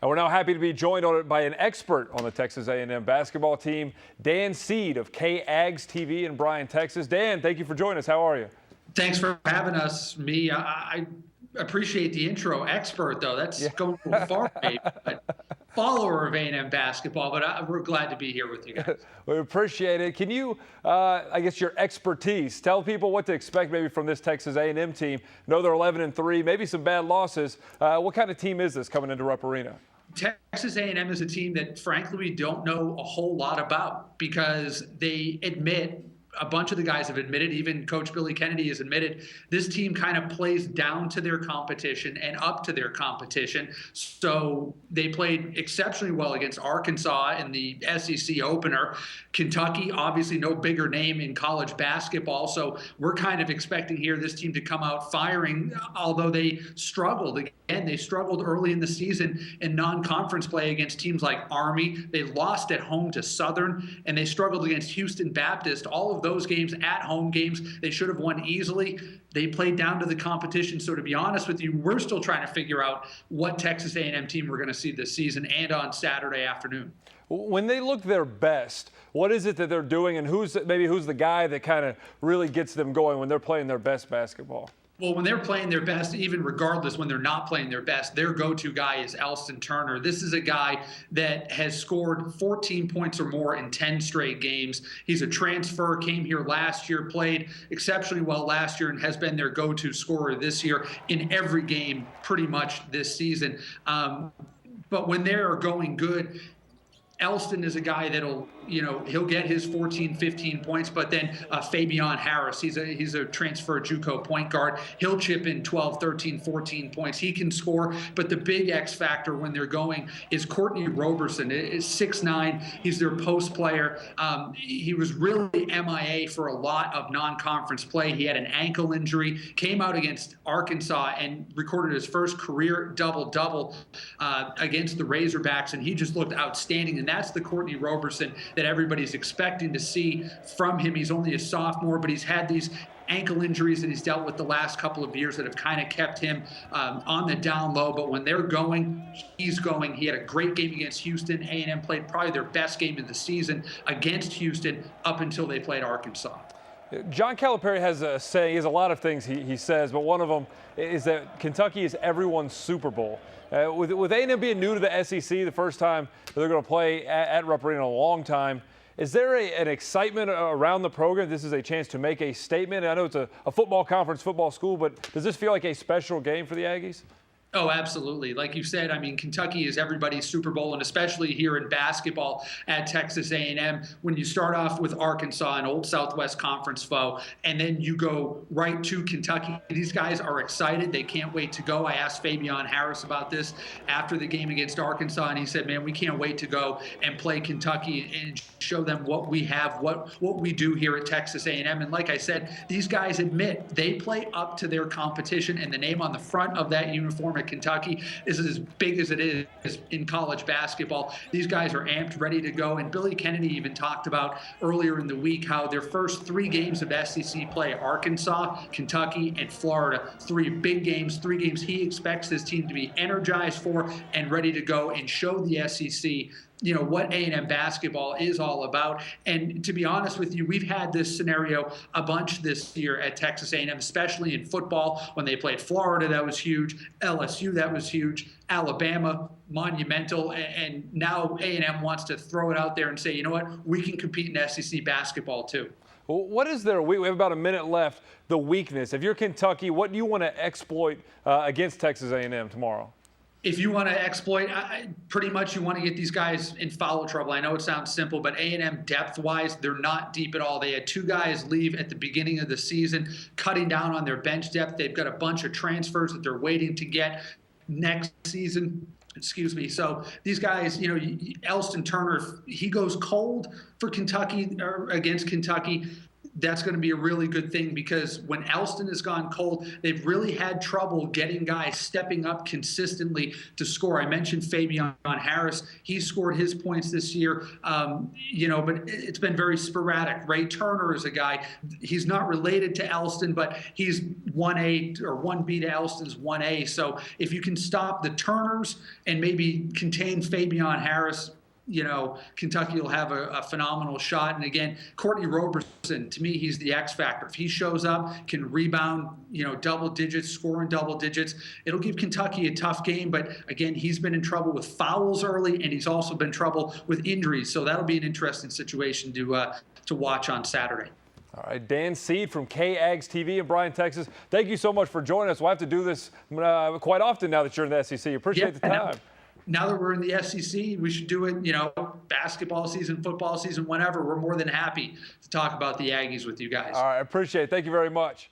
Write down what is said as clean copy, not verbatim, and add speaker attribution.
Speaker 1: And we're now happy to be joined by an expert on the Texas A&M basketball team, Dan Seed of KSTV in Bryan, Texas. Dan, thank you for joining us. How are you?
Speaker 2: Thanks for having us, me. I appreciate the intro. Expert, though, that's going a little far, maybe. But follower of A&M basketball, but we're glad to be here with you guys.
Speaker 1: We appreciate it. Can you, I guess, your expertise, tell people what to expect maybe from this Texas A&M team? I know they're 11-3, maybe some bad losses. What kind of team is this coming into Rupp Arena?
Speaker 2: Texas A&M is a team that, frankly, we don't know a whole lot about because they admit, a bunch of the guys have admitted, even Coach Billy Kennedy has admitted, this team kind of plays down to their competition and up to their competition. So they played exceptionally well against Arkansas in the SEC opener. Kentucky, obviously no bigger name in college basketball. So we're kind of expecting here this team to come out firing, although they struggled. Again, they struggled early in the season in non-conference play against teams like Army. They lost at home to Southern, and they struggled against Houston Baptist. All of those games, at-home games, they should have won easily. They played down to the competition. So to be honest with you, we're still trying to figure out what Texas A&M team we're going to see this season and on Saturday afternoon.
Speaker 1: When they look their best, what is it that they're doing, and who's the guy that kind of really gets them going when they're playing their best basketball?
Speaker 2: Well, when they're playing their best, even regardless when they're not playing their best, their go-to guy is Elston Turner. This is a guy that has scored 14 points or more in 10 straight games. He's a transfer, came here last year, played exceptionally well last year, and has been their go-to scorer this year in every game pretty much this season. But when they're going good, Elston is a guy that'll, he'll get his 14, 15 points, but then Fabian Harris, he's a transfer JUCO point guard. He'll chip in 12, 13, 14 points. He can score, but the big X factor when they're going is Courtney Roberson. Is 6'9". He's their post player. He was really MIA for a lot of non-conference play. He had an ankle injury, came out against Arkansas and recorded his first career double-double against the Razorbacks, and he just looked outstanding. And that's the Courtney Roberson that everybody's expecting to see from him. He's only a sophomore, but he's had these ankle injuries that he's dealt with the last couple of years that have kind of kept him on the down low. But when they're going, he's going. He had a great game against Houston. A&M played probably their best game of the season against Houston up until they played Arkansas.
Speaker 1: John Calipari has a saying, he has a lot of things he says, but one of them is that Kentucky is everyone's Super Bowl. With A&M being new to the SEC, the first time they're going to play at Rupp Arena in a long time, is there an excitement around the program? This is a chance to make a statement. I know it's a football conference, football school, but does this feel like a special game for the Aggies?
Speaker 2: Oh, absolutely. Like you said, I mean, Kentucky is everybody's Super Bowl, and especially here in basketball at Texas A&M, when you start off with Arkansas, an old Southwest Conference foe, and then you go right to Kentucky. These guys are excited. They can't wait to go. I asked Fabian Harris about this after the game against Arkansas, and he said, man, we can't wait to go and play Kentucky and show them what we have, what we do here at Texas A&M. And like I said, these guys admit they play up to their competition, and the name on the front of that uniform at Kentucky is as big as it is in college basketball. These guys are amped, ready to go. And Billy Kennedy even talked about earlier in the week how their first 3 games of SEC play, Arkansas, Kentucky, and Florida, 3 big games, 3 games he expects his team to be energized for and ready to go and show the SEC what A&M basketball is all about. And to be honest with you, we've had this scenario a bunch this year at Texas A&M, especially in football. When they played Florida, that was huge. LSU, that was huge. Alabama, monumental. And now A&M wants to throw it out there and say, you know what, we can compete in SEC basketball too.
Speaker 1: What is there? We have about a minute left. The weakness. If you're Kentucky, what do you want to exploit against Texas A&M tomorrow?
Speaker 2: If you want to exploit, pretty much you want to get these guys in foul trouble. I know it sounds simple, but A&M depth-wise, they're not deep at all. They had 2 guys leave at the beginning of the season, cutting down on their bench depth. They've got a bunch of transfers that they're waiting to get next season. Excuse me. So these guys, Elston Turner, he goes cold for Kentucky or against Kentucky. that's going to be a really good thing, because when Elston has gone cold, they've really had trouble getting guys stepping up consistently to score. I mentioned Fabian Harris. He scored his points this year, but it's been very sporadic. Ray Turner is a guy, he's not related to Elston, but he's 1A or 1B to Elston's 1A. So if you can stop the Turners and maybe contain Fabian Harris, Kentucky will have a phenomenal shot. And again, Courtney Roberson, to me, he's the X factor. If he shows up, can rebound, double digits, score in double digits, it'll give Kentucky a tough game. But again, he's been in trouble with fouls early, and he's also been in trouble with injuries. So that'll be an interesting situation to watch on Saturday.
Speaker 1: All right, Dan Seed from KSTV in Bryan, Texas. Thank you so much for joining us. We'll have to do this quite often now that you're in the SEC. Appreciate the time.
Speaker 2: Now that we're in the SEC, we should do it, basketball season, football season, whenever. We're more than happy to talk about the Aggies with you guys.
Speaker 1: All right, I appreciate it. Thank you very much.